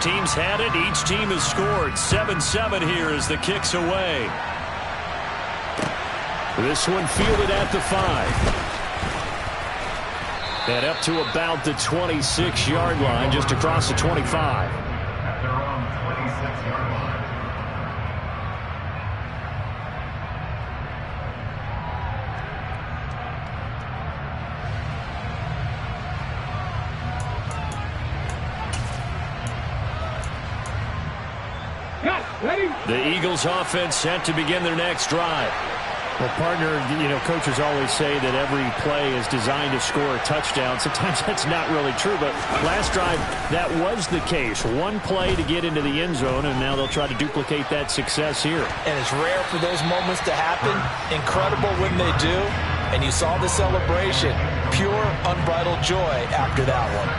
teams had it. Each team has scored. 7-7 here as the kick's away. This one fielded at the 5. And up to about the 26-yard line, just across the 25. At their own 26-yard line. The Eagles offense set to begin their next drive. Well, partner, coaches always say that every play is designed to score a touchdown. Sometimes that's not really true, but last drive, that was the case. One play to get into the end zone, and now they'll try to duplicate that success here. And it's rare for those moments to happen. Incredible when they do. And you saw the celebration. Pure, unbridled joy after that one.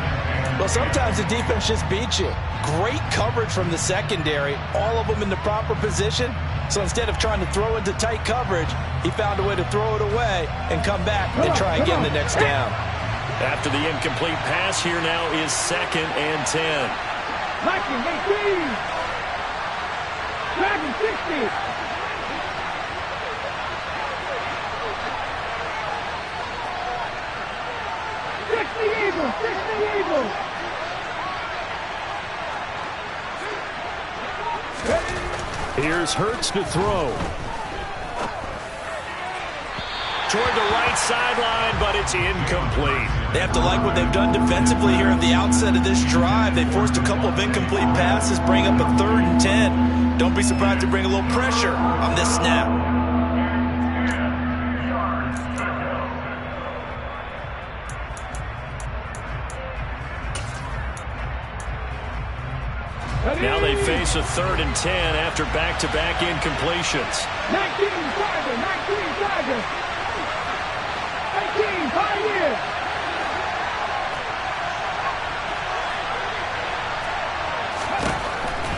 Well, sometimes the defense just beats you. Great coverage from the secondary, all of them in the proper position. So instead of trying to throw into tight coverage, he found a way to throw it away and come back and try again the next down. After the incomplete pass, here now is 2nd and 10. Marking 18. Dragon 60. Eagles. Here's Hurts to throw. Toward the right sideline, but it's incomplete. They have to like what they've done defensively here at the outset of this drive. They forced a couple of incomplete passes, bring up a 3rd and 10. Don't be surprised to bring a little pressure on this snap. Now they face a 3rd and 10 after back-to-back incompletions. 19 Tiger. 18 Pioneer.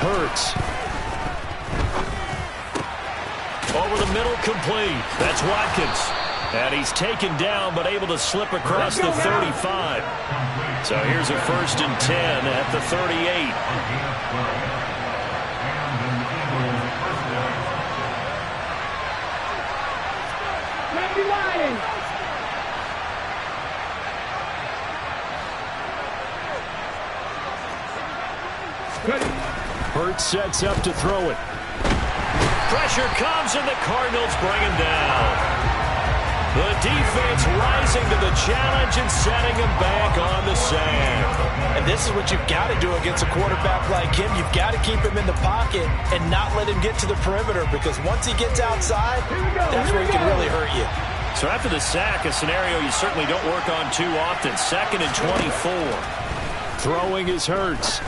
Hurts. Over the middle, complete. That's Watkins. And he's taken down, but able to slip across the 35. So here's a 1st and 10 at the 38. Hurts sets up to throw it. Pressure comes, and the Cardinals bring him down. The defense rising to the challenge and setting him back on the sand. And this is what you've got to do against a quarterback like him. You've got to keep him in the pocket and not let him get to the perimeter, because once he gets outside, that's where he can really hurt you. So after the sack, a scenario you certainly don't work on too often. 2nd and 24. Throwing is Hurts.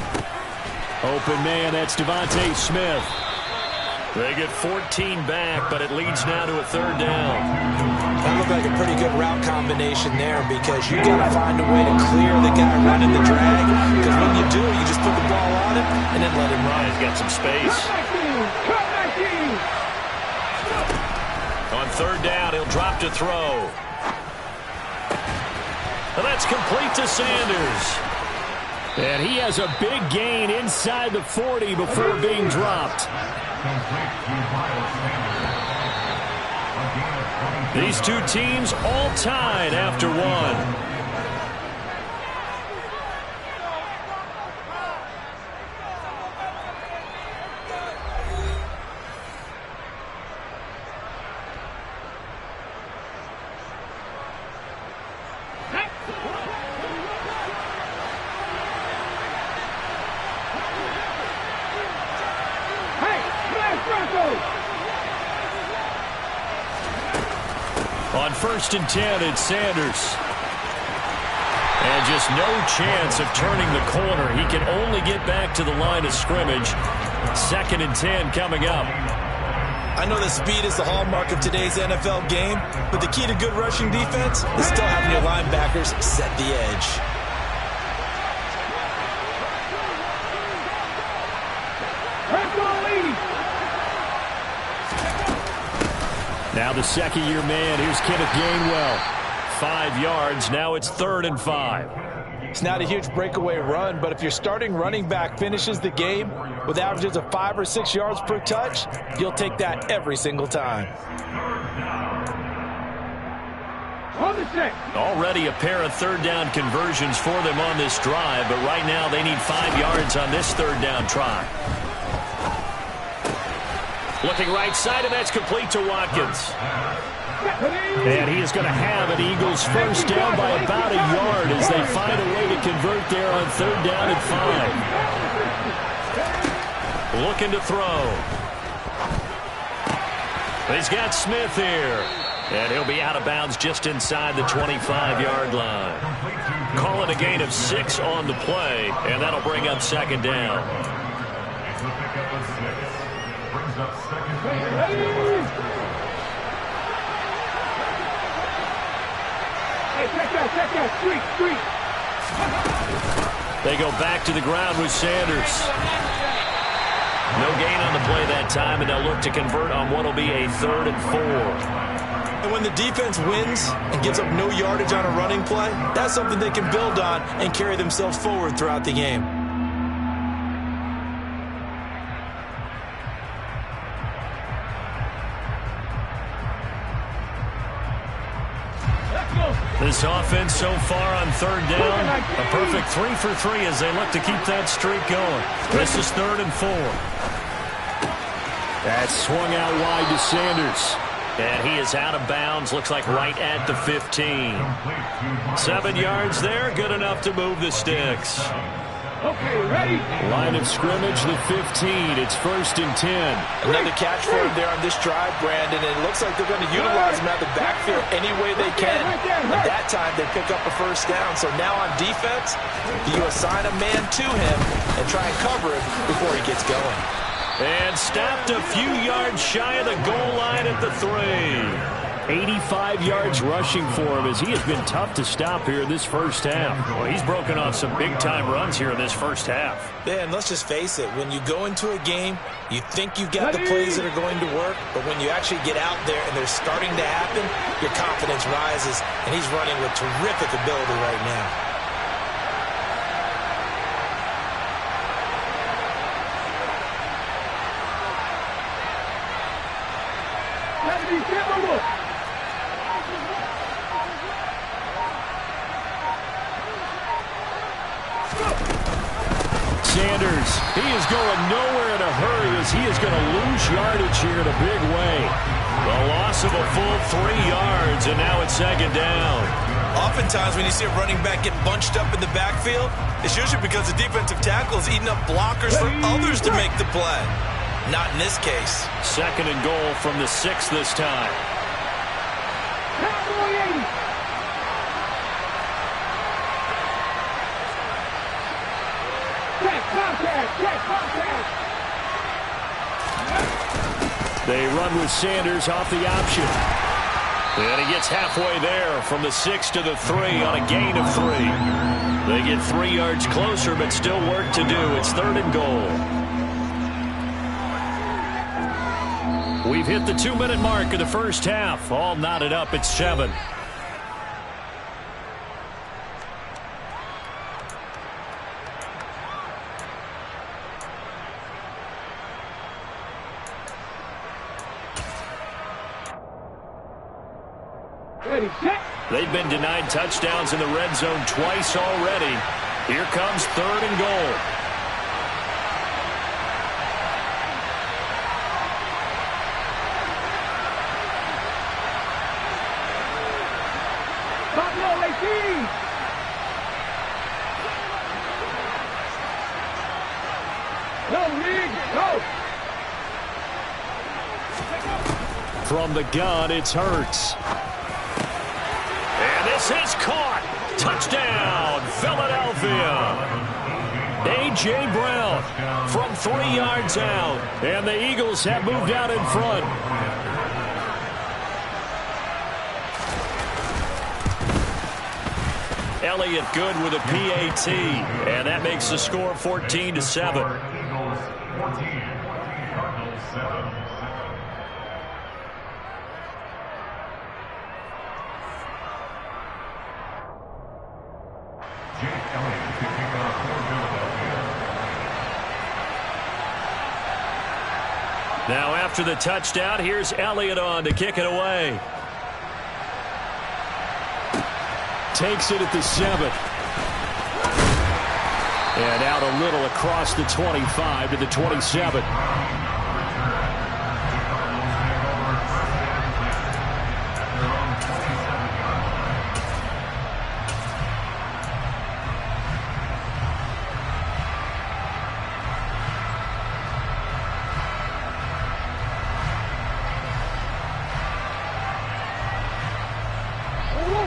Open man, that's Devontae Smith. They get 14 back, but it leads now to a 3rd down. That looked like a pretty good route combination there, because you got to find a way to clear the guy running the drag. Because when you do, you just put the ball on him and then let him run. He's got some space. On 3rd down, he'll drop to throw. And that's complete to Sanders. And he has a big gain inside the 40 before being dropped. These two teams all tied after one. On 1st and 10, it's Sanders. And just no chance of turning the corner. He can only get back to the line of scrimmage. 2nd and 10 coming up. I know that speed is the hallmark of today's NFL game, but the key to good rushing defense is still having your linebackers set the edge. Now the 2nd-year man. Here's Kenneth Gainwell. 5 yards. Now it's 3rd and 5. It's not a huge breakaway run, but if your starting running back finishes the game with averages of 5 or 6 yards per touch, you'll take that every single time. Already a pair of third down conversions for them on this drive, but right now they need 5 yards on this third down try. Looking right side, and that's complete to Watkins. And he is going to have an Eagles first down by about a yard as they find a way to convert there on third down and 5. Looking to throw. He's got Smith here. And he'll be out of bounds just inside the 25-yard line. Call it a gain of 6 on the play, and that'll bring up second down. It's a pickup of 6. Brings up second down. Check out, street. They go back to the ground with Sanders. No gain on the play that time, and they'll look to convert on what will be a 3rd and 4. And when the defense wins and gives up no yardage on a running play, that's something they can build on and carry themselves forward throughout the game. This offense so far on third down, a perfect 3 for 3 as they look to keep that streak going. This is 3rd and 4. That's swung out wide to Sanders. And he is out of bounds, looks like right at the 15. 7 yards there, good enough to move the sticks. Okay, ready? Line of scrimmage, the 15. It's 1st and 10. Another catch for him there on this drive, Brandon, and it looks like they're going to utilize him out of the backfield any way they can. At that time, they pick up a first down. So now on defense, you assign a man to him and try and cover him before he gets going. And stopped a few yards shy of the goal line at the 3. 85 yards rushing for him as he has been tough to stop here in this first half. Well, he's broken off some big-time runs here in this first half. Yeah, and let's just face it, when you go into a game, you think you've got the plays that are going to work, but when you actually get out there and they're starting to happen, your confidence rises, and he's running with terrific ability right now. Sanders, he is going nowhere in a hurry as he is going to lose yardage here in a big way. The loss of a full 3 yards, and now it's second down. Oftentimes when you see a running back get bunched up in the backfield, it's usually because the defensive tackle is eating up blockers for others to make the play. Not in this case. 2nd and goal from the 6 this time. They run with Sanders off the option. And he gets halfway there from the 6 to the 3 on a gain of 3. They get 3 yards closer, but still work to do. It's 3rd and goal. We've hit the 2-minute mark of the first half. All knotted up at 7. They've been denied touchdowns in the red zone twice already. Here comes 3rd and goal. From the gun, it's Hurts. And this is caught. Touchdown, Philadelphia. A.J. Brown from 3 yards out. And the Eagles have moved out in front. Elliott good with a PAT. And that makes the score 14-7. Eagles 14, Cardinals 7. Now after the touchdown, here's Elliott on to kick it away. Takes it at the 7. And out a little across the 25 to the 27.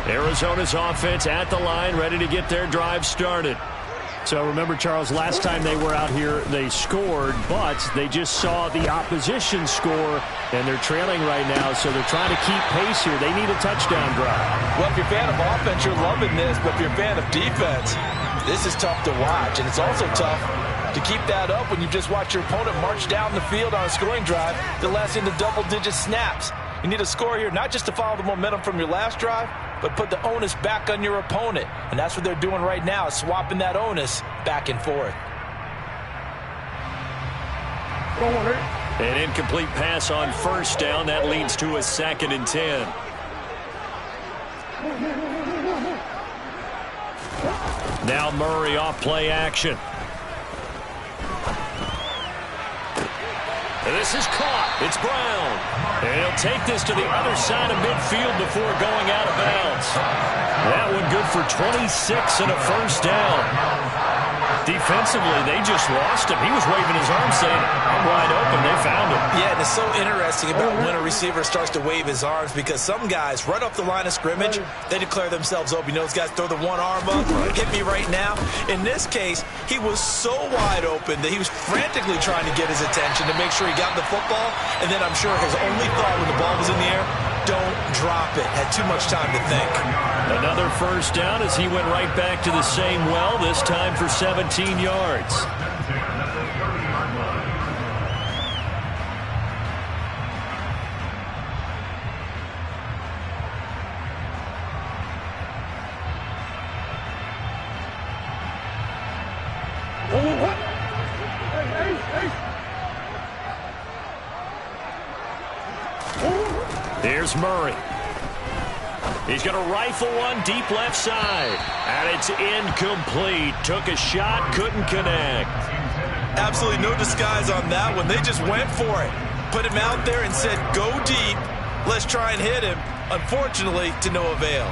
Arizona's offense at the line, ready to get their drive started. So remember, Charles, last time they were out here, they scored, but they just saw the opposition score, and they're trailing right now, so they're trying to keep pace here. They need a touchdown drive. Well, if you're a fan of offense, you're loving this, but if you're a fan of defense, this is tough to watch, and it's also tough to keep that up when you just watch your opponent march down the field on a scoring drive that lasts into double-digit snaps. You need a score here, not just to follow the momentum from your last drive, but put the onus back on your opponent. And that's what they're doing right now, is swapping that onus back and forth. An incomplete pass on first down. That leads to a 2nd and 10. Now Murray off play action. This is caught. It's Brown. And he'll take this to the other side of midfield before going out of bounds. That one good for 26 and a first down. Defensively, they just lost him. He was waving his arm saying, I'm wide open. They found him. Yeah, and it's so interesting about when a receiver starts to wave his arms, because some guys right off the line of scrimmage, they declare themselves open. You know, those guys throw the one arm up, hit me right now. In this case, he was so wide open that he was frantically trying to get his attention to make sure he got the football, and then I'm sure his only thought when the ball was in the air, don't drop it. Had too much time to think. Another first down as he went right back to the same well, this time for 17 yards. Here's Murray. He's going to rifle one deep left side. And it's incomplete. Took a shot, couldn't connect. Absolutely no disguise on that one. They just went for it. Put him out there and said, go deep. Let's try and hit him. Unfortunately, to no avail.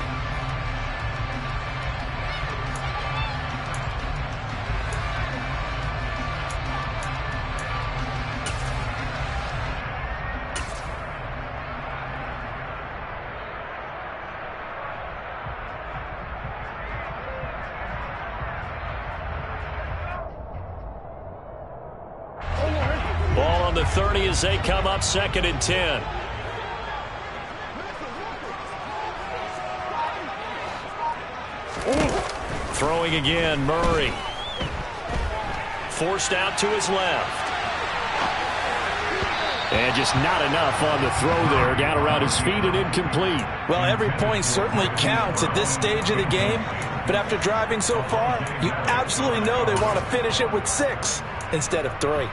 Ball on the 30 as they come up 2nd and 10. Throwing again, Murray. Forced out to his left. And just not enough on the throw there. Down around his feet and incomplete. Well, every point certainly counts at this stage of the game. But after driving so far, you absolutely know they want to finish it with 6 instead of 3.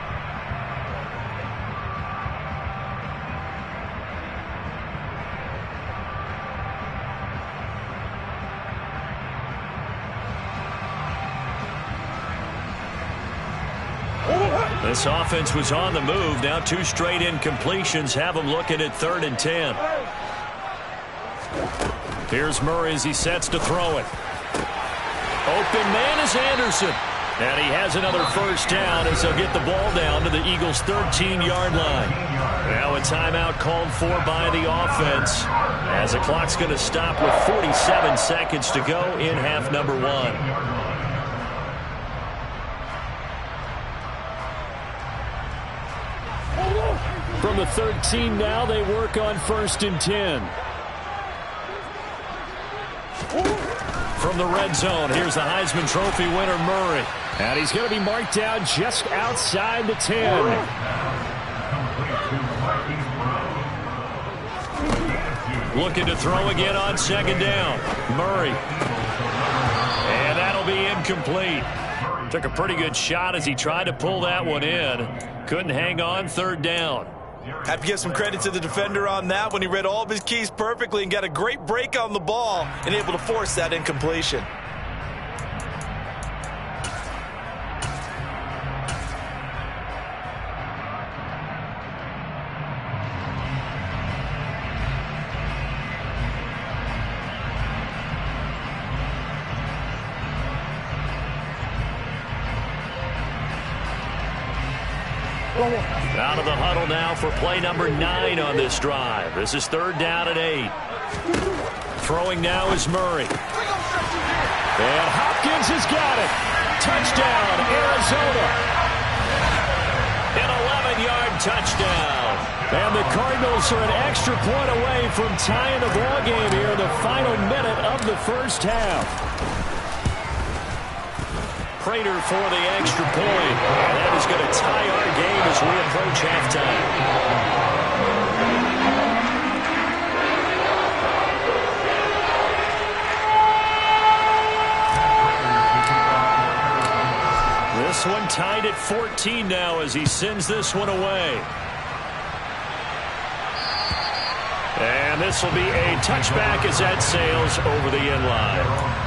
This offense was on the move. Now 2 straight incompletions have them looking at 3rd and 10. Here's Murray as he sets to throw it. Open man is Anderson. And he has another first down as they'll get the ball down to the Eagles' 13-yard line. Now a timeout called for by the offense as the clock's going to stop with 47 seconds to go in half number 1. From the 13 now, they work on 1st and 10. From the red zone, here's the Heisman Trophy winner, Murray. And he's going to be marked down just outside the 10. Looking to throw again on 2nd down. Murray. And that'll be incomplete. Took a pretty good shot as he tried to pull that one in. Couldn't hang on. Third down. Have to give some credit to the defender on that when he read all of his keys perfectly and got a great break on the ball and able to force that incompletion. Out of the huddle now for play number 9 on this drive. This is third down and 8. Throwing now is Murray. And Hopkins has got it. Touchdown, Arizona. An 11-yard touchdown. And the Cardinals are an extra point away from tying the ball game here in the final minute of the first half. Prater for the extra point. And that is going to tie our game as we approach halftime. This one tied at 14 now as he sends this one away. And this will be a touchback as that sails over the end line.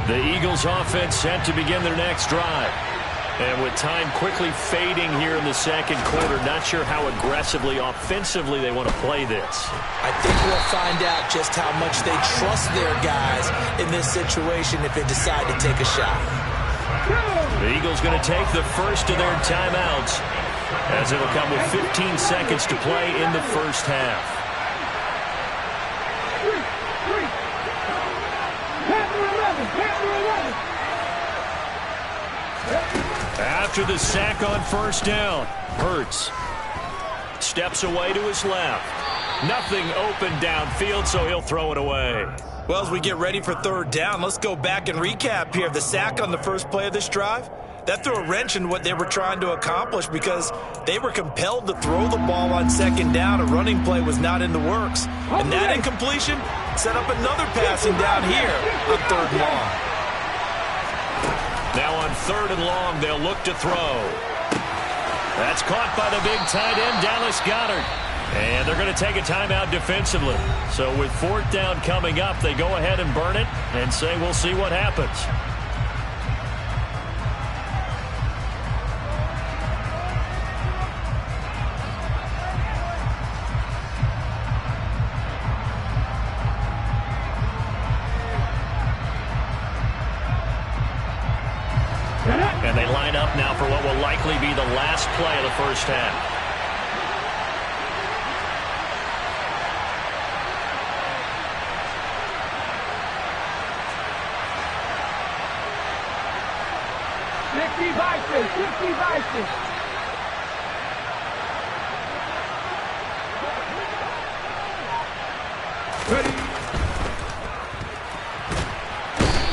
The Eagles offense set to begin their next drive. And with time quickly fading here in the second quarter, not sure how aggressively, offensively they want to play this. I think we'll find out just how much they trust their guys in this situation if they decide to take a shot. The Eagles going to take the first of their timeouts as it'll come with 15 seconds to play in the first half. After the sack on first down, Hurts steps away to his left. Nothing open downfield, so he'll throw it away. Well, as we get ready for third down, let's go back and recap here. The sack on the first play of this drive, that threw a wrench in what they were trying to accomplish because they were compelled to throw the ball on second down. A running play was not in the works. And that incompletion set up another passing down here on third and long. Now on third and long, they'll look to throw. That's caught by the big tight end, Dallas Goedert. And they're going to take a timeout defensively. So with fourth down coming up, they go ahead and burn it and say we'll see what happens. And they line up now for what will likely be the last play of the first half.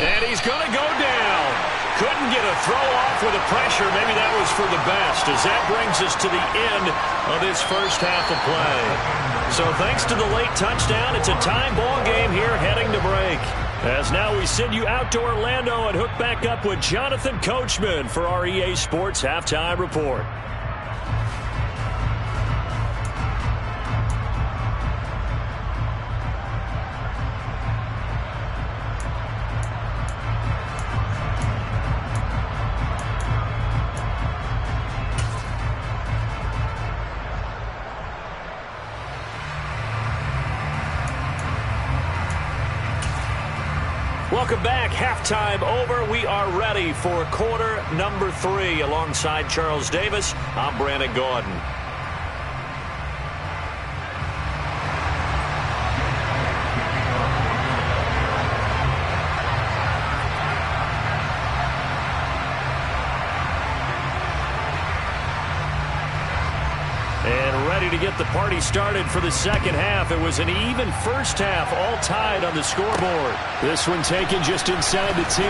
And he's going to go down. Couldn't get a throw off with the pressure. Maybe that was for the best, as that brings us to the end of this first half of play. So thanks to the late touchdown, it's a tie ball game here heading to break. As now we send you out to Orlando and hook back up with Jonathan Coachman for our EA Sports Halftime Report. Welcome back. Halftime over. We are ready for quarter number 3. Alongside Charles Davis, I'm Brandon Gordon. And ready to get the party started for the second half. It was an even first half, all tied on the scoreboard. This one taken just inside the 10.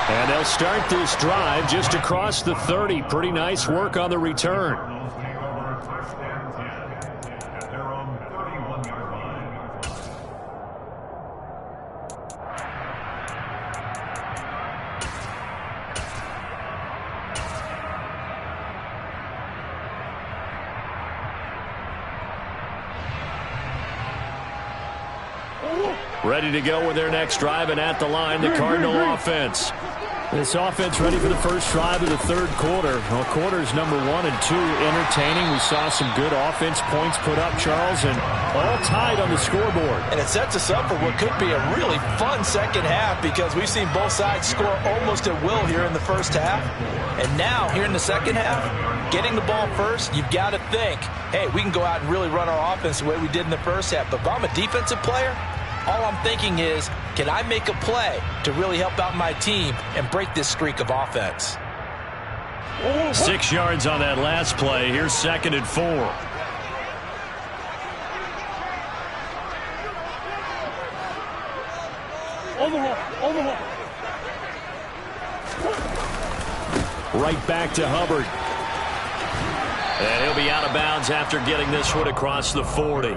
And they'll start this drive just across the 30. Pretty nice work on the return. Ready to go with their next drive, and at the line, the Cardinal offense. This offense ready for the first drive of the third quarter. Well, quarters number 1 and 2 entertaining. We saw some good offense points put up, Charles, and all tied on the scoreboard. And it sets us up for what could be a really fun second half because we've seen both sides score almost at will here in the first half. And now, here in the second half, getting the ball first, you've got to think, hey, we can go out and really run our offense the way we did in the first half. But if I'm a defensive player, all I'm thinking is, can I make a play to really help out my team and break this streak of offense? 6 yards on that last play. Here's 2nd and 4. Overhaul. Right back to Hubbard. And he'll be out of bounds after getting this one across the 40.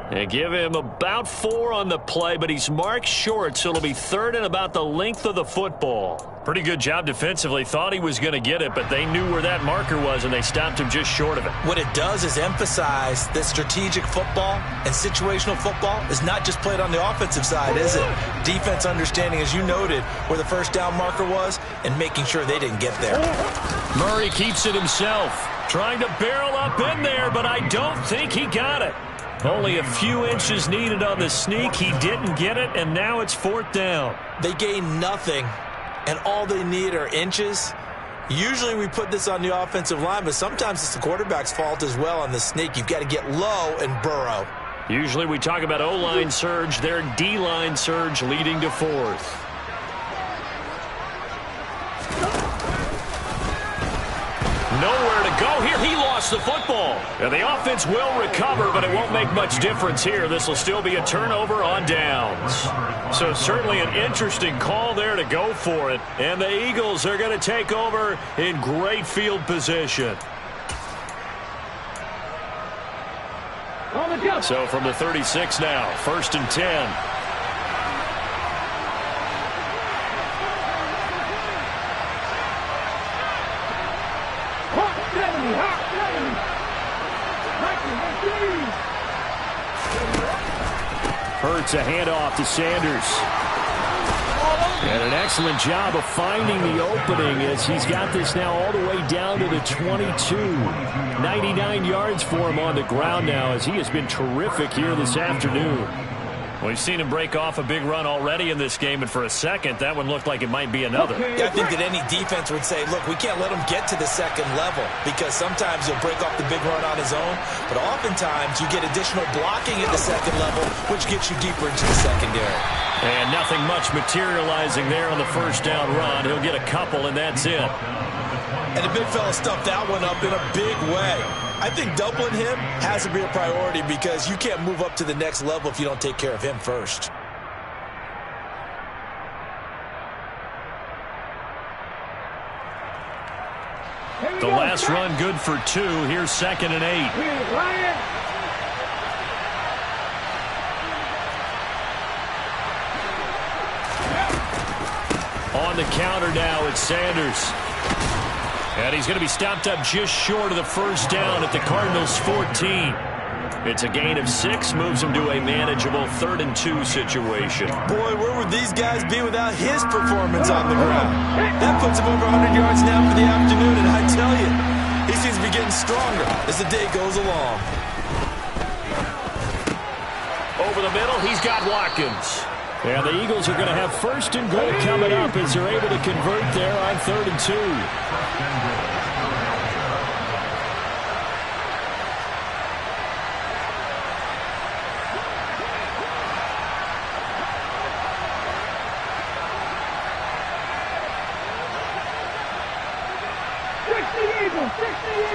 And give him about 4 on the play, but he's marked short, so it'll be 3rd and about the length of the football. Pretty good job defensively. Thought he was going to get it, but they knew where that marker was, and they stopped him just short of it. What it does is emphasize that strategic football and situational football is not just played on the offensive side, is it? Defense understanding, as you noted, where the first down marker was and making sure they didn't get there. Murray keeps it himself, trying to barrel up in there, but I don't think he got it. Only a few inches needed on the sneak. He didn't get it, and now it's 4th down. They gain nothing, and all they need are inches. Usually we put this on the offensive line, but sometimes it's the quarterback's fault as well on the sneak. You've got to get low and burrow. Usually we talk about O-line surge, their D-line surge leading to 4th. Nowhere to go here. He lost the football. And the offense will recover, but it won't make much difference here. This will still be a turnover on downs. So certainly an interesting call there to go for it. And the Eagles are going to take over in great field position. So from the 36 now, 1st and 10. Hurts a handoff to Sanders. And an excellent job of finding the opening as he's got this now all the way down to the 22. 99 yards for him on the ground now as he has been terrific here this afternoon. We've seen him break off a big run already in this game, and for a second, that one looked like it might be another. Yeah, I think that any defense would say, look, we can't let him get to the second level because sometimes he'll break off the big run on his own, but oftentimes you get additional blocking at the second level, which gets you deeper into the secondary. And nothing much materializing there on the first down run. He'll get a couple, and that's it. And the big fella stuffed that one up in a big way. I think doubling him has to be a priority because you can't move up to the next level if you don't take care of him first. The last run good for 2. Here's 2nd and 8. On the counter now, it's Sanders. And he's going to be stopped up just short of the first down at the Cardinals' 14. It's a gain of 6, moves him to a manageable 3rd and 2 situation. Boy, where would these guys be without his performance on the ground? That puts him over 100 yards now for the afternoon, and I tell you, he seems to be getting stronger as the day goes along. Over the middle, he's got Watkins. And the Eagles are going to have 1st and goal coming up as they're able to convert there on 3rd and 2.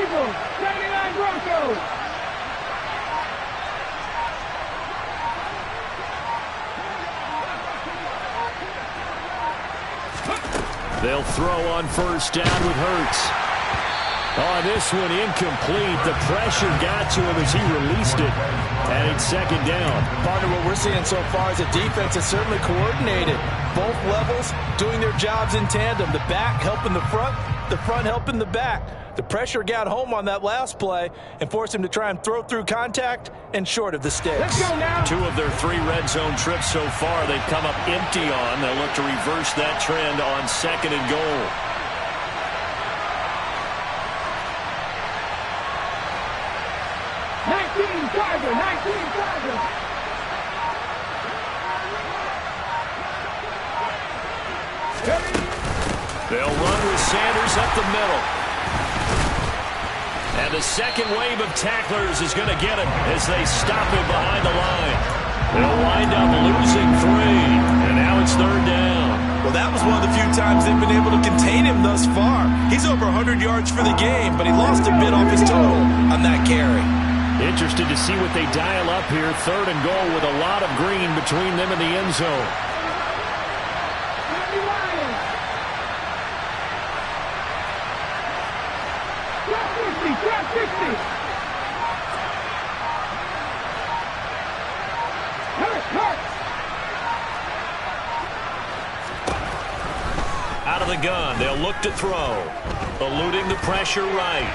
Eagles, 79 Broncos. They'll throw on first down with Hurts. Oh, this one incomplete. The pressure got to him as he released it. And it's second down. Partner, what we're seeing so far is a defense that's certainly coordinated. Both levels doing their jobs in tandem. The back helping the front helping the back. The pressure got home on that last play and forced him to try and throw through contact and short of the sticks. Let's go now. 2 of their 3 red zone trips so far they've come up empty on. They'll look to reverse that trend on second and goal. They'll run with Sanders up the middle. And the second wave of tacklers is going to get him as they stop him behind the line. They'll wind up losing 3, and now it's third down. Well, that was one of the few times they've been able to contain him thus far. He's over 100 yards for the game, but he lost a bit off his total on that carry. Interested to see what they dial up here. Third and goal with a lot of green between them and the end zone. Out of the gun, they'll look to throw. Eluding the pressure right.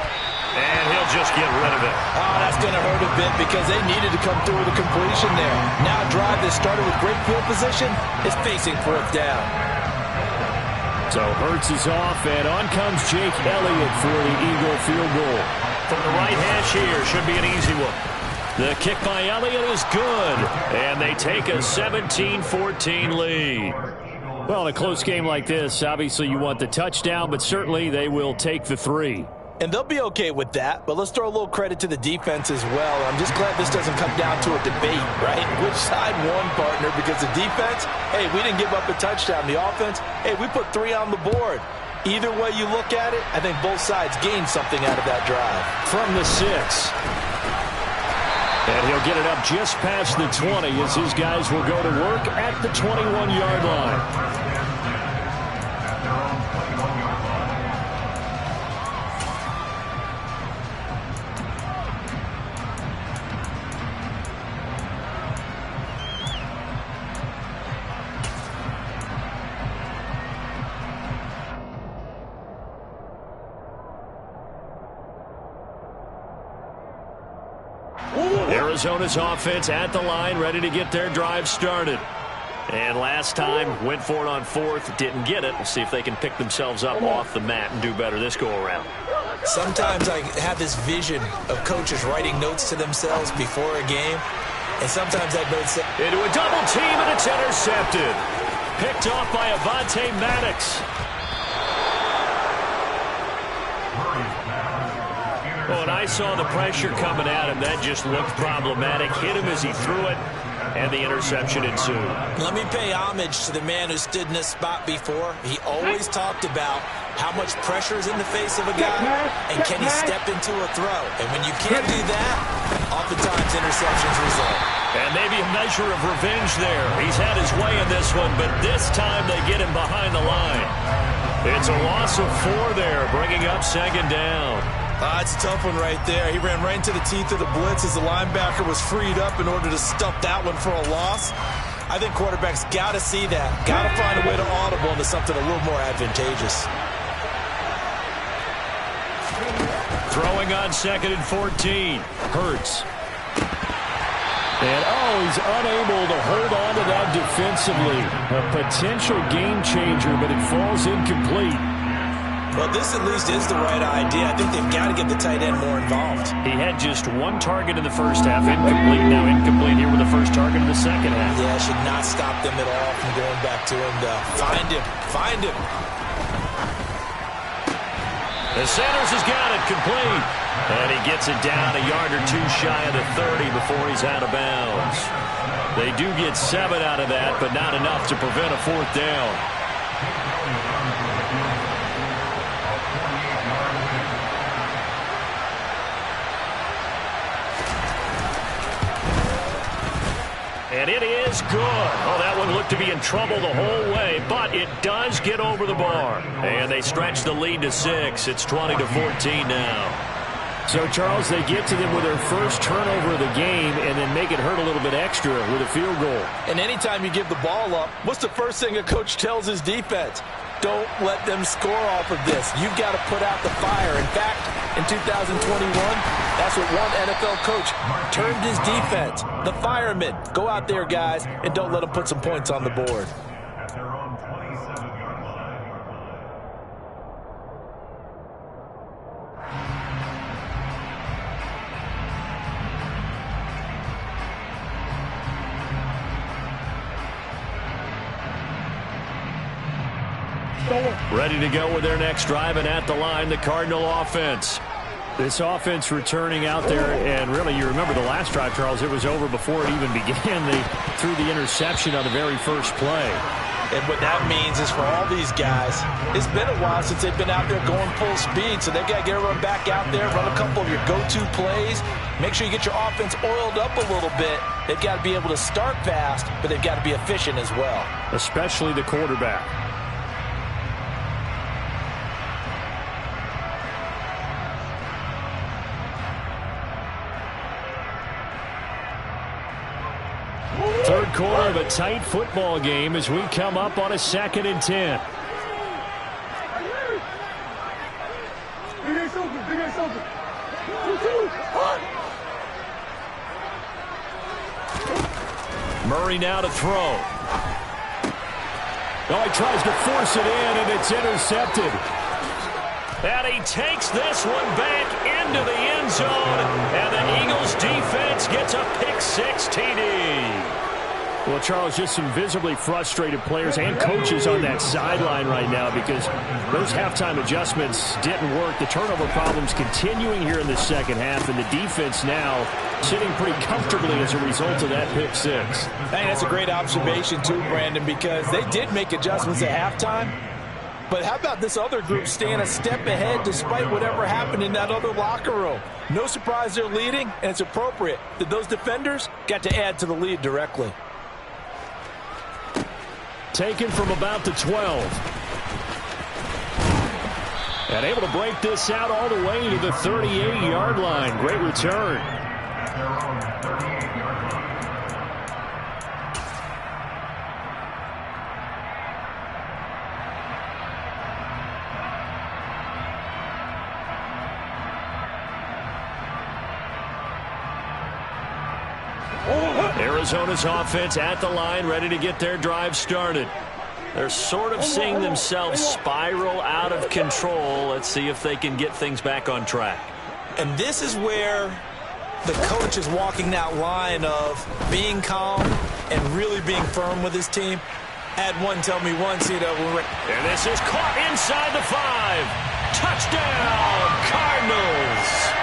And he'll just get rid of it. Oh, that's going to hurt a bit because they needed to come through with a completion there. Now a drive that started with great field position is facing fourth down. So Hurts is off, and on comes Jake Elliott for the Eagle field goal. From the right hash here, should be an easy one. The kick by Elliott is good, and they take a 17-14 lead. Well, in a close game like this, obviously you want the touchdown, but certainly they will take the 3. And they'll be okay with that, but let's throw a little credit to the defense as well. I'm just glad this doesn't come down to a debate, right? Which side won, partner? Because the defense, hey, we didn't give up a touchdown. The offense, hey, we put 3 on the board. Either way you look at it, I think both sides gained something out of that drive. From the 6. And he'll get it up just past the 20 as his guys will go to work at the 21-yard line. Arizona's offense at the line, ready to get their drive started. And last time, went for it on 4th, didn't get it. We'll see if they can pick themselves up off the mat and do better this go-around. Sometimes I have this vision of coaches writing notes to themselves before a game, and sometimes that note says... Into a double team, and it's intercepted. Picked off by Avonte Maddox. Oh, and I saw the pressure coming at him. That just looked problematic. Hit him as he threw it, and the interception ensued. Let me pay homage to the man who stood in this spot before. He always talked about how much pressure is in the face of a guy, and can he step into a throw. And when you can't do that, oftentimes interceptions result. And maybe a measure of revenge there. He's had his way in this one, but this time they get him behind the line. It's a loss of 4 there, bringing up second down. It's a tough one right there. He ran right into the teeth of the blitz as the linebacker was freed up in order to stuff that one for a loss. I think quarterbacks got to see that. Got to find a way to audible into something a little more advantageous. Throwing on second and 14. Hurts. And, he's unable to hold on to that defensively. A potential game changer, but it falls incomplete. Well, this at least is the right idea. I think they've got to get the tight end more involved. He had just 1 target in the first half. Incomplete. Now incomplete here with the first target in the second half. Yeah, should not stop them at all from going back to him to find him. Find him. And Sanders has got it complete. And he gets it down a yard or 2 shy of the 30 before he's out of bounds. They do get 7 out of that, but not enough to prevent a 4th down. And it is good. Oh, that one looked to be in trouble the whole way, but it does get over the bar. And they stretch the lead to 6. It's 20-14 now. So, Charles, they get to them with their first turnover of the game and then make it hurt a little bit extra with a field goal. And anytime you give the ball up, what's the first thing a coach tells his defense? Don't let them score off of this. You've got to put out the fire. In fact, in 2021, that's what one NFL coach termed his defense. The firemen. Go out there, guys, and don't let them put some points on the board. At their own 27-yard line. Ready to go with their next drive, and at the line, the Cardinal offense. This offense returning out there, and really, you remember the last drive, Charles, it was over before it even began. They threw the interception on the very first play. And what that means is for all these guys, it's been a while since they've been out there going full speed, so they've got to get everyone back out there, run a couple of your go-to plays, make sure you get your offense oiled up a little bit. They've got to be able to start fast, but they've got to be efficient as well. Especially the quarterback. Third quarter of a tight football game as we come up on a 2nd and 10. Murray now to throw. Oh, he tries to force it in, and it's intercepted. And he takes this one back into the end zone, and the Eagles defense gets a pick-6 TD. Well, Charles, just some visibly frustrated players and coaches on that sideline right now because those halftime adjustments didn't work. The turnover problems continuing here in the second half, and the defense now sitting pretty comfortably as a result of that pick-6. I think that's a great observation, too, Brandon, because they did make adjustments at halftime. But how about this other group staying a step ahead despite whatever happened in that other locker room? No surprise they're leading, and it's appropriate that those defenders got to add to the lead directly. Taken from about the 12. And able to break this out all the way to the 38-yard line. Great return. At their own 38-yard line. Arizona's offense at the line, ready to get their drive started. They're sort of seeing themselves spiral out of control. Let's see if they can get things back on track. And this is where the coach is walking that line of being calm and really being firm with his team. Had one tell me once, you know, and this is caught inside the 5. Touchdown, Cardinals.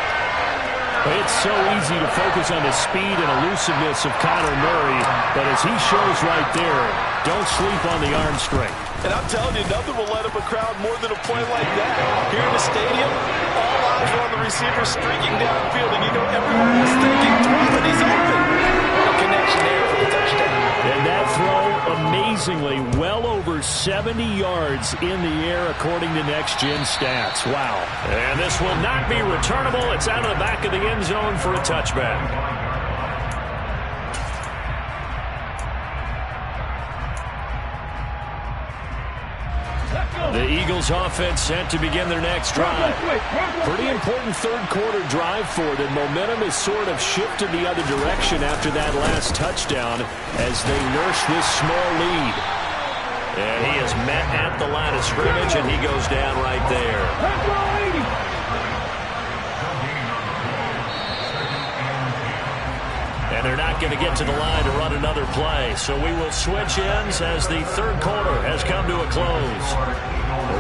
It's so easy to focus on the speed and elusiveness of Kyler Murray, but as he shows right there, don't sleep on the arm strength. And I'm telling you, nothing will let up a crowd more than a play like that. Here in the stadium, all eyes are on the receiver streaking downfield, and you know everyone is thinking, throw it, he's open. A connection there for the touchdown. And that throw, amazingly, well over 70 yards in the air, according to Next Gen Stats. Wow. And this will not be returnable. It's out of the back of the end zone for a touchback. The Eagles offense set to begin their next drive. Pretty important third quarter drive for them. Momentum has sort of shifted the other direction after that last touchdown as they nurse this small lead. And he is met at the line of scrimmage, and he goes down right there. And they're not going to get to the line to run another play. So we will switch ends as the third quarter has come to a close.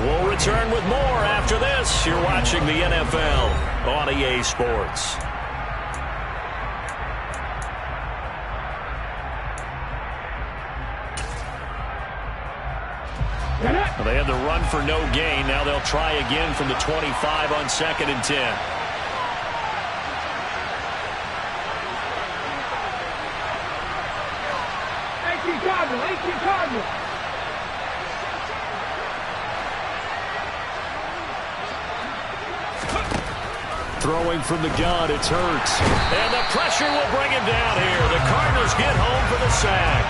We'll return with more after this. You're watching the NFL on EA Sports. Well, they had the run for no gain. Now they'll try again from the 25 on 2nd and 10. Throwing from the gun, it's Hurts. And the pressure will bring him down here. The Cardinals get home for the sack.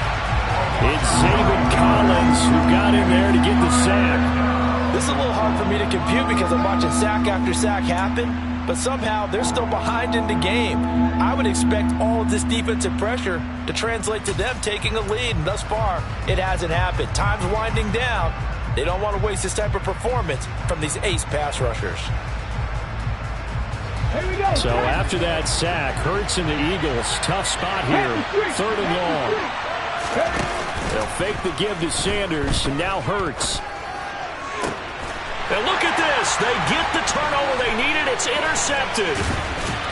It's Zaven Collins who got in there to get the sack. This is a little hard for me to compute because I'm watching sack after sack happen, but somehow they're still behind in the game. I would expect all of this defensive pressure to translate to them taking a lead, and thus far, it hasn't happened. Time's winding down. They don't want to waste this type of performance from these ace pass rushers. So after that sack, Hurts and the Eagles, tough spot here, 3rd and long. They'll fake the give to Sanders, and now Hurts. And look at this. They get the turnover they needed. It's intercepted.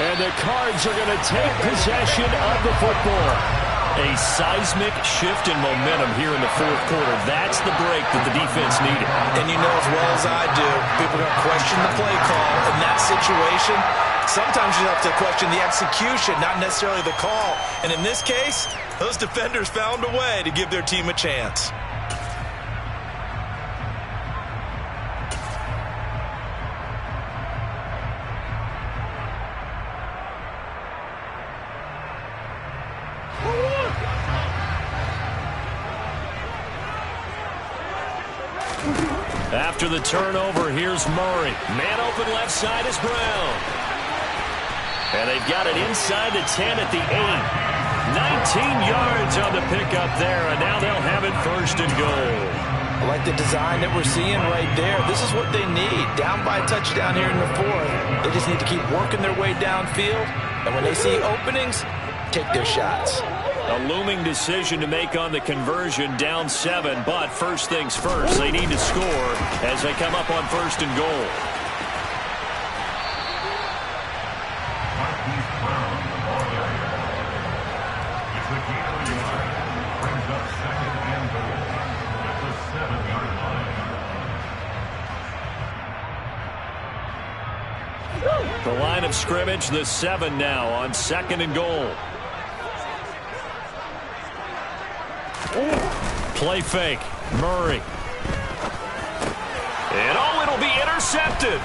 And the Cards are going to take possession of the football. A seismic shift in momentum here in the 4th quarter. That's the break that the defense needed. And you know as well as I do, people are going to question the play call in that situation. Sometimes you have to question the execution, not necessarily the call. And in this case, those defenders found a way to give their team a chance. After the turnover, here's Murray. Man open left side is Brown. And they've got it inside the 10 at the 8. 19 yards on the pickup there, and now they'll have it 1st and goal. I like the design that we're seeing right there. This is what they need. Down by a touchdown here in the 4th. They just need to keep working their way downfield. And when they see openings, take their shots. A looming decision to make on the conversion, down 7, but first things first. They need to score as they come up on 1st and goal. The line of scrimmage, the 7 now on 2nd and goal. Play fake. Murray. And it'll be intercepted.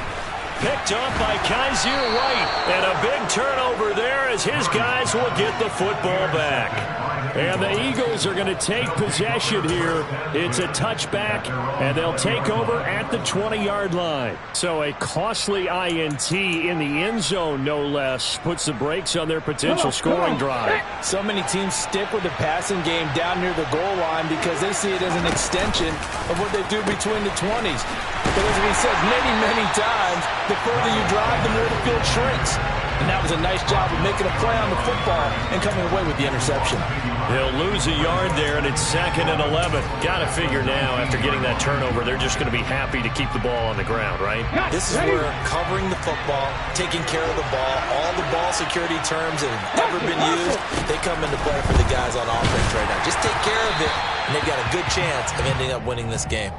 Picked off by Kaiser White. And a big turnover there as his guys will get the football back. And the Eagles are going to take possession here. It's a touchback, and they'll take over at the 20-yard line. So a costly INT in the end zone, no less, puts the brakes on their potential scoring drive. So many teams stick with the passing game down near the goal line because they see it as an extension of what they do between the 20s. But as we said many times, the further you drive, the more the field shrinks. And that was a nice job of making a play on the football and coming away with the interception. They'll lose a yard there, and it's 2nd and 11. Got to figure now, after getting that turnover, they're just going to be happy to keep the ball on the ground, right? This is where covering the football, taking care of the ball, all the ball security terms that have ever been used, they come into play for the guys on offense right now. Just take care of it, and they've got a good chance of ending up winning this game.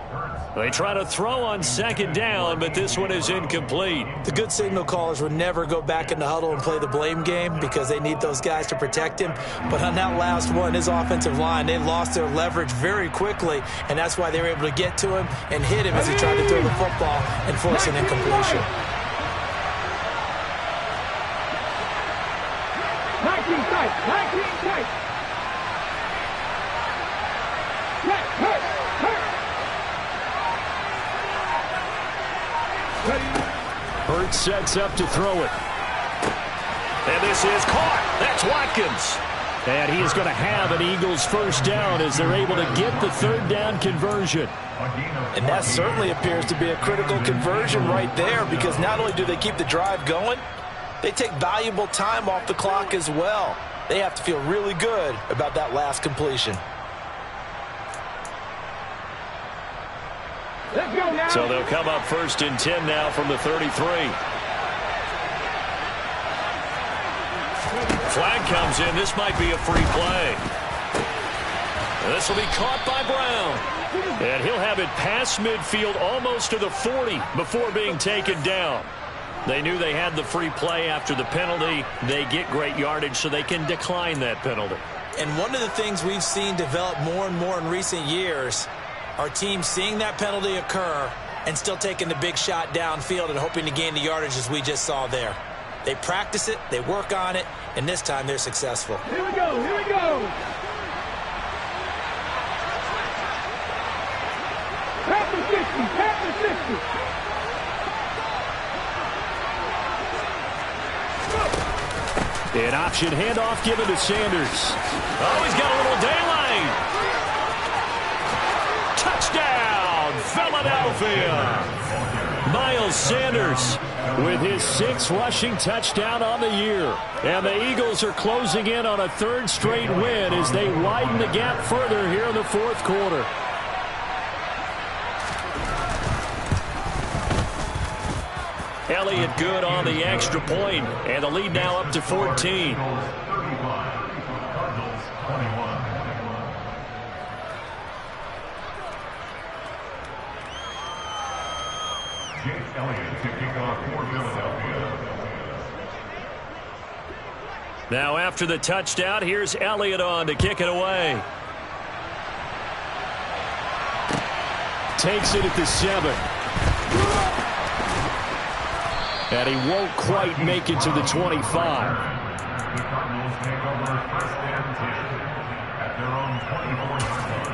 They try to throw on 2nd down, but this one is incomplete. The good signal callers would never go back in the huddle and play the blame game because they need those guys to protect him. But on that last one, his offensive line, they lost their leverage very quickly, and that's why they were able to get to him and hit him as he tried to throw the football and force an incompletion. 19 tight, 19 tight. Hurts sets up to throw it. And this is caught. That's Watkins. And he is going to have an Eagles 1st down as they're able to get the 3rd down conversion. And that certainly appears to be a critical conversion right there because not only do they keep the drive going, they take valuable time off the clock as well. They have to feel really good about that last completion. Let's go now. So they'll come up 1st and 10 now from the 33. Flag comes in. This might be a free play. This will be caught by Brown. And he'll have it past midfield almost to the 40 before being taken down. They knew they had the free play after the penalty. They get great yardage so they can decline that penalty. And one of the things we've seen develop more and more in recent years are teams seeing that penalty occur and still taking the big shot downfield and hoping to gain the yardage as we just saw there. They practice it, they work on it, and this time they're successful. Here we go, here we go. Pass the 60, pass the 60. An option handoff given to Sanders. Oh, he's got a little daylight. Touchdown, Philadelphia. Miles Sanders with his 6th rushing touchdown on the year. And the Eagles are closing in on a 3rd straight win as they widen the gap further here in the 4th quarter. Elliott good on the extra point, and the lead now up to 14. Now after the touchdown, here's Elliott on to kick it away. Takes it at the 7. And he won't quite make it to the 25. The Cardinals take over 1st and 10 at their own 24-yard line.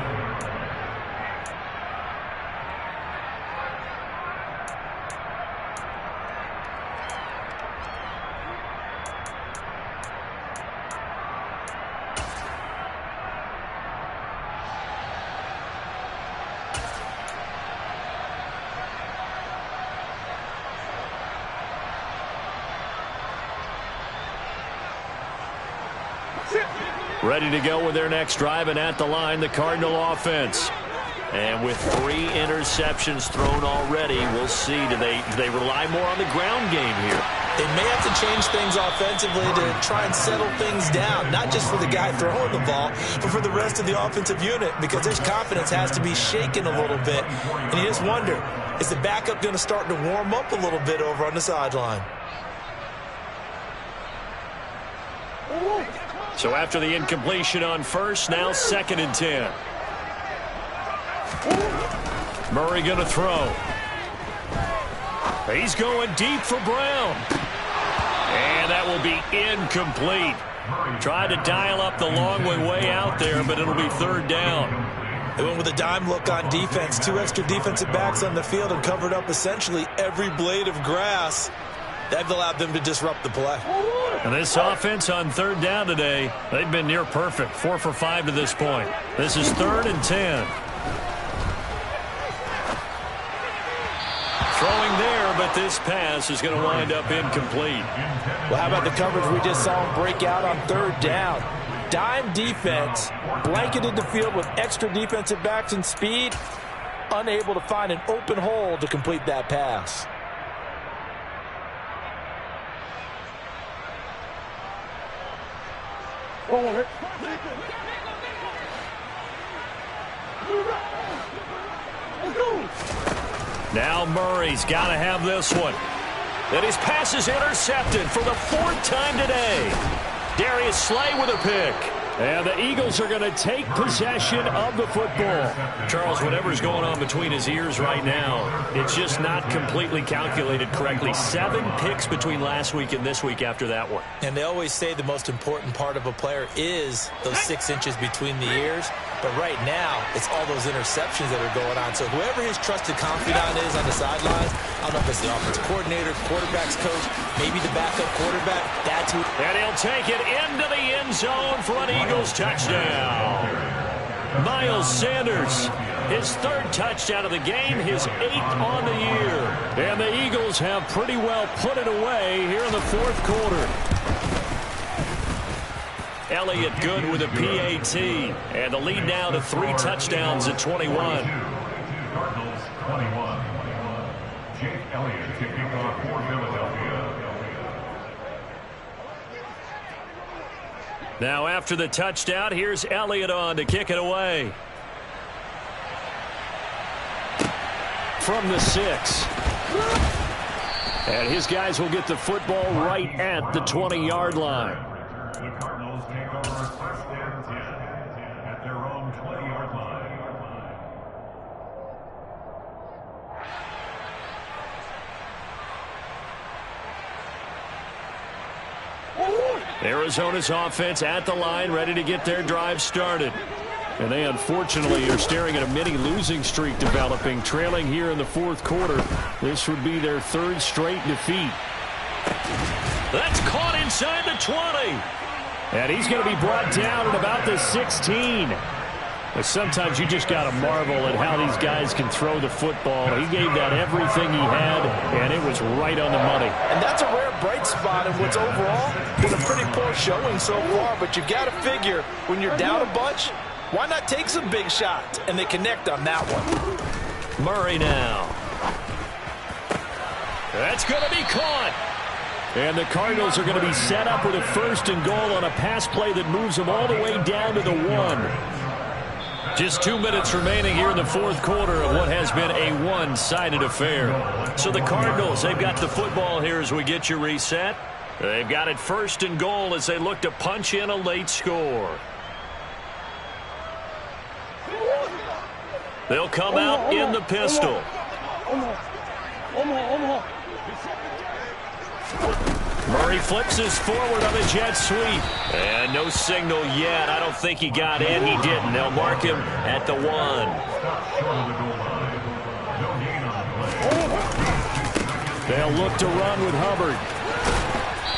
Ready to go with their next drive, and at the line, the Cardinal offense. And with 3 interceptions thrown already, we'll see. Do they rely more on the ground game here? They may have to change things offensively to try and settle things down, not just for the guy throwing the ball, but for the rest of the offensive unit, because their confidence has to be shaken a little bit. And you just wonder, is the backup going to start to warm up a little bit over on the sideline? So after the incompletion on 1st, now 2nd and 10. Murray going to throw. He's going deep for Brown. And that will be incomplete. Tried to dial up the long way out there, but it'll be 3rd down. They went with a dime look on defense. 2 extra defensive backs on the field and covered up essentially every blade of grass. That allowed them to disrupt the play. And this offense on 3rd down today, they've been near perfect. 4 for 5 to this point. This is 3rd and 10. Throwing there, but this pass is going to wind up incomplete. Well, how about the coverage we just saw him break out on 3rd down? Dime defense, blanketed the field with extra defensive backs and speed, unable to find an open hole to complete that pass. Now Murray's got to have this one. And his pass is intercepted for the 4th time today. Darius Slay with a pick. And the Eagles are going to take possession of the football. Charles, whatever's going on between his ears right now, it's just not completely calculated correctly. 7 picks between last week and this week after that one. And they always say the most important part of a player is those 6 inches between the ears. But right now, it's all those interceptions that are going on. So whoever his trusted confidant is on the sidelines, I don't know if it's the offensive coordinator, quarterback's coach, maybe the backup quarterback, that's who. And he'll take it into the end zone for an Eagles touchdown. Miles Sanders, his 3rd touchdown of the game, his 8th on the year. And the Eagles have pretty well put it away here in the 4th quarter. Elliott good with a PAT. And the lead now to 3 touchdowns at 21. Cardinals 21. Jake Elliott kicking off for Philadelphia. Now after the touchdown, here's Elliott on to kick it away. From the 6. And his guys will get the football right at the 20-yard line. The Cardinals take over 1st and 10 at their own 20-yard line. Arizona's offense at the line, ready to get their drive started. And they unfortunately are staring at a mini losing streak developing, trailing here in the fourth quarter. This would be their third straight defeat. That's caught inside the 20. And he's going to be brought down at about the 16. But sometimes you just got to marvel at how these guys can throw the football. He gave that everything he had, and it was right on the money. And that's a rare bright spot in what's overall been a pretty poor showing so far. But you've got to figure when you're down a bunch, why not take some big shots? And they connect on that one. Murray now. That's going to be caught. And the Cardinals are going to be set up with a 1st and goal on a pass play that moves them all the way down to the 1. Just 2 minutes remaining here in the fourth quarter of what has been a one-sided affair. So the Cardinals, they've got the football here as we get you reset. They've got it 1st and goal as they look to punch in a late score. They'll come out in the pistol. Murray flips us forward on a jet sweep. And no signal yet. I don't think he got in. He didn't. They'll mark him at the 1. They'll look to run with Hubbard.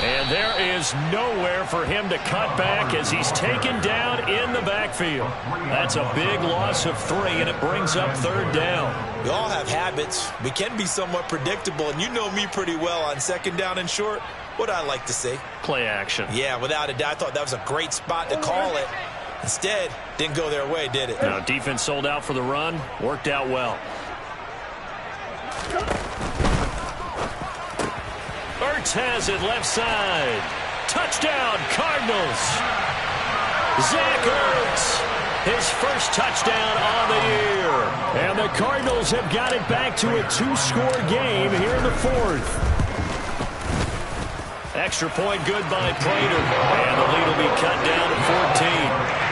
And there is nowhere for him to cut back as he's taken down in the backfield. That's a big loss of 3, and it brings up 3rd down. We all have habits. We can be somewhat predictable, and you know me pretty well on 2nd down and short. What I like to see? Play action. Yeah, without a doubt. I thought that was a great spot to call it. Instead, didn't go their way, did it? Now, defense sold out for the run. Worked out well. Ertz has it left side. Touchdown, Cardinals. Zach Ertz, his first touchdown on the year. And the Cardinals have got it back to a 2-score game here in the 4th. Extra point good by Prater. And the lead will be cut down to 14.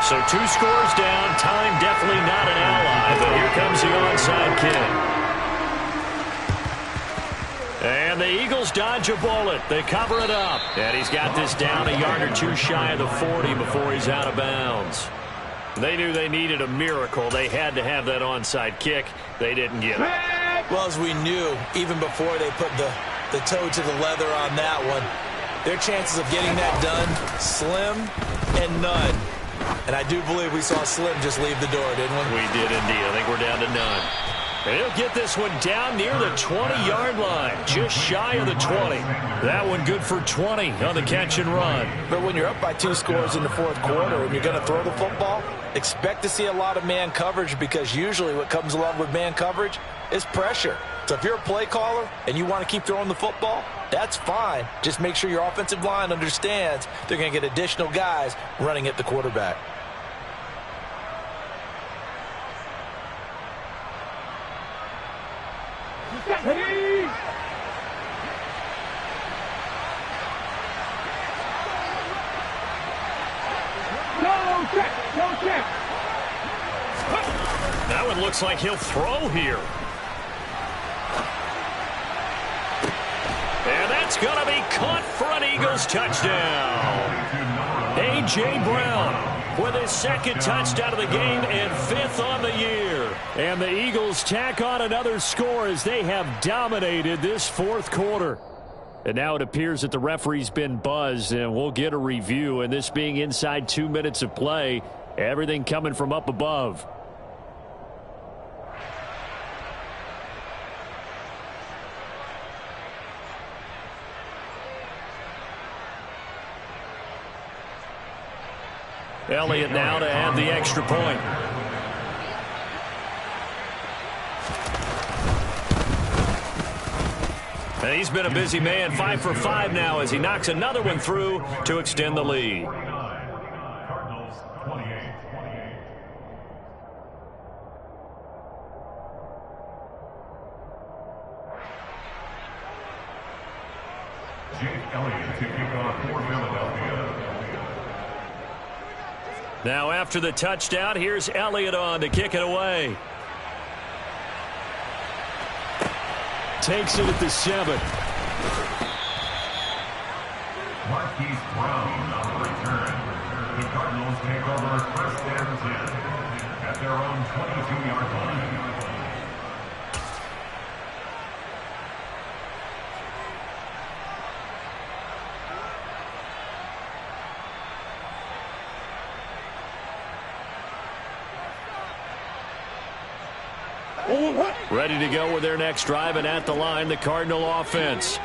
So 2 scores down. Time definitely not an ally. But here comes the onside kick. And the Eagles dodge a bullet. They cover it up. And he's got this down a yard or 2 shy of the 40 before he's out of bounds. They knew they needed a miracle. They had to have that onside kick. They didn't get it. Well, as we knew, even before they put the toe to the leather on that one, their chances of getting that done, slim and none. And I do believe we saw Slim just leave the door, didn't we? We did indeed. I think we're down to none. And he'll get this one down near the 20-yard line, just shy of the 20. That one good for 20 on the catch and run. But when you're up by 2 scores in the fourth quarter and you're going to throw the football, expect to see a lot of man coverage, because usually what comes along with man coverage is pressure. So if you're a play caller and you want to keep throwing the football, that's fine. Just make sure your offensive line understands they're going to get additional guys running at the quarterback. That one looks like he'll throw here. And that's going to be caught for an Eagles touchdown. A.J. Brown with his 2nd touchdown of the game and 5th on the year. And the Eagles tack on another score as they have dominated this fourth quarter. And now it appears that the referee's been buzzed, and we'll get a review. And this being inside 2 minutes of play, everything coming from up above. Elliott now to add the extra point. And he's been a busy man, 5 for 5 now as he knocks another one through to extend the lead. Cardinals 28. Jake Elliott to kick off for Philadelphia. Now after the touchdown, here's Elliott on to kick it away. Takes it at the 7. Marquise Brown on the return. The Cardinals take over first and 10 at their own 22-yard line. Ready to go with their next drive, and at the line, the Cardinal offense.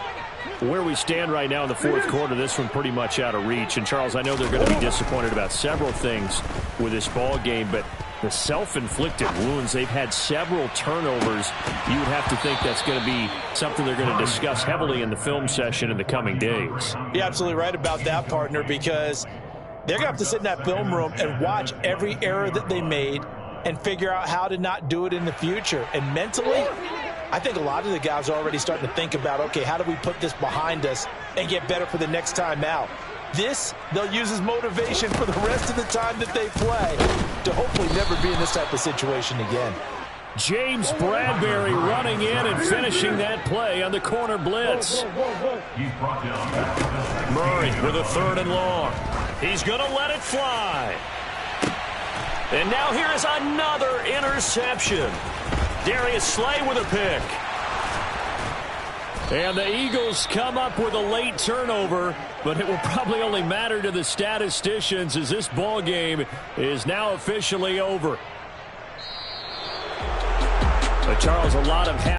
Where we stand right now in the fourth quarter, this one pretty much out of reach. And, Charles, I know they're going to be disappointed about several things with this ball game, but the self-inflicted wounds, they've had several turnovers. You would have to think that's going to be something they're going to discuss heavily in the film session in the coming days. You're absolutely right about that, partner, because they're going to have to sit in that film room and watch every error that they made and figure out how to not do it in the future. And mentally, I think a lot of the guys are already starting to think about, okay, how do we put this behind us and get better for the next time out? This, they'll use as motivation for the rest of the time that they play to hopefully never be in this type of situation again. James Bradbury running in and finishing that play on the corner blitz. He's brought down. Murray with a 3rd and long. He's going to let it fly. And now here is another interception. Darius Slay with a pick. And the Eagles come up with a late turnover, but it will probably only matter to the statisticians as this ball game is now officially over. But Charles, a lot of